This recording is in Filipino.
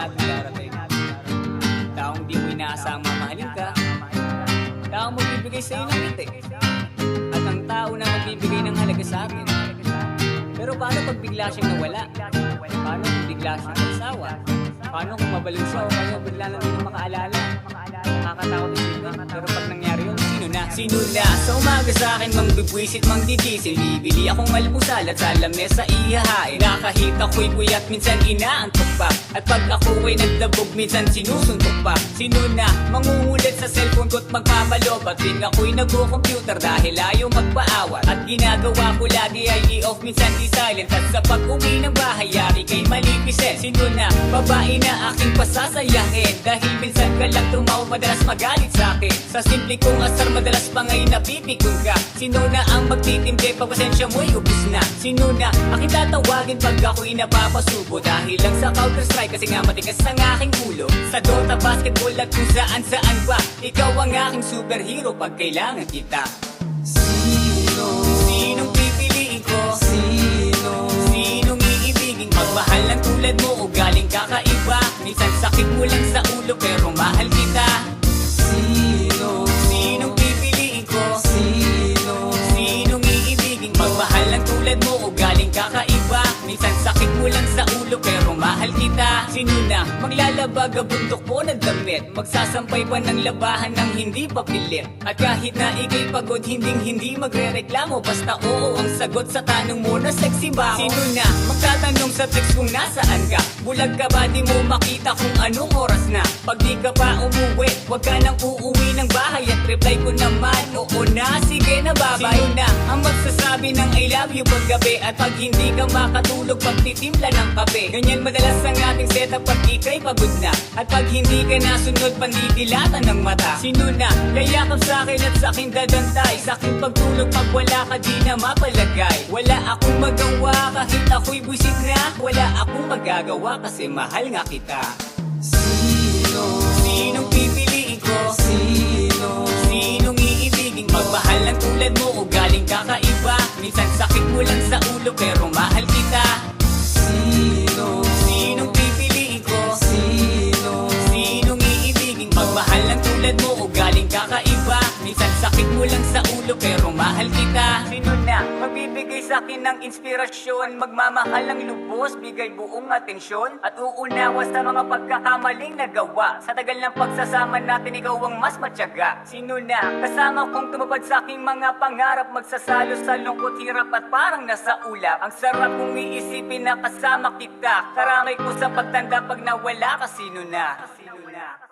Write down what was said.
natin darating. Taong di mo inaasang mamahalin ka, taong magbibigay sa'yo ng ngiti, at ang tao na magbibigay ng halaga sa atin. Pero paano pag bigla siyang nawala? Paano kung bigla siyang nagsawa? Paano kung mabaliw siya o kaya bigla na hindi makaalala? Nakakatakot isipin, pero pag nangyari yun, sino na? Sino na? Sa umaga sa akin, mangbibwisit, mangdidisil. Bibili akong almusal at sa lamesa ihahain. Na kahit ako'y puyat, minsan inaantok pa. At pag ako'y nagdabog, minsan sinusuntok pa. Sino na? Mangungulit sa cellphone ko't magpapalob. At rin ako'y nagko-computer dahil ayaw magpaawat. At ginagawa ko lagi ay i-off, minsan i-silent. At sa pag-uwi ng bahay, yari kay malipisin. Sino na? Babae na aking pasasayahin. Dahil minsan ka lang tumaw, madalas magalit sa akin. Sa simple kong asar, madalas pa ngay napipikon ka. Sino na ang magtitimpi pag pasensya mo'y ubus na? Sino na aking tatawagin pag ako'y napapasubo? Dahil lang sa Counter-Strike kasi nga matigas ang aking ulo. Sa Dota, basketball at kung saan-saan pa. Ikaw ang aking superhero pag kailangan kita. Sino? Sinong pipiliin ko? Sino? Sinong iibigin? Magmahal ng tulad mo o galing kakaiba? Minsan sakit mo lang sa ulo pero mahal kita. Sino? Sinong pipiliin ko? Sino? Sinong iibigin? Magmahal ng tulad mo o galing kakaiba? Minsan sakit mo lang sa ulo pero mahal kita. Sino na maglalabag ang bundok mo ng damit? Magsasampay pa ng labahan ng hindi pa pilit. At kahit na ikay pagod, hindi magre-reklamo. Basta oo ang sagot sa tanong mo na sexy ba ako? Sino na magtatanong sa text kung nasaan ka? Bulag ka ba di mo makita kung anong oras na? Pag di ka pa umuwi, wag ka nang uuwi ng bahay. At reply ko naman, oo na, sige na babay. Sino na ang magsasabi ng I love you paggabi? At pag hindi ka makatulog, pagtitimpla ng kape. Ganyan madalas ang ating setup pag ikay pagod na. At pag hindi ka nasunod, pandidilatan ng mata. Sino na yayakap sa akin at sa aking dadantay? Sa aking pagtulog pag wala ka di na mapalagay. Wala akong magawa kahit ako'y buisit na. Wala akong magagawa kasi mahal nga kita. Sino? Sinong pipiliin ko? Sino? Sinong iibigin? Magmahal ng tulad mo o galing kakaiba? Minsan sakit mo lang sa ulo pero mahal kita. Sino? Sinong pipiliin ko? Sino? Sinong iibigin? Magmahal ng tulad mo o galing kakaiba? Minsan sakit mo lang sa ulo pero mahal kita. Sino na magbibigay sa akin ng inspirasyon? Magmamahal ng lubos, bigay buong atensyon at uunawa sa mga pagkakamaling nagawa. Sa tagal ng pagsasama natin, ikaw ang mas matyaga. Sino na kasama kong tumupad sa aking mga pangarap? Magsasalo sa lungkot, hirap at parang nasa ulap. Ang sarap kong iisipin na kasama kita. Karamay ko sa pagtanda pag nawala ka. Sino na? Sino na?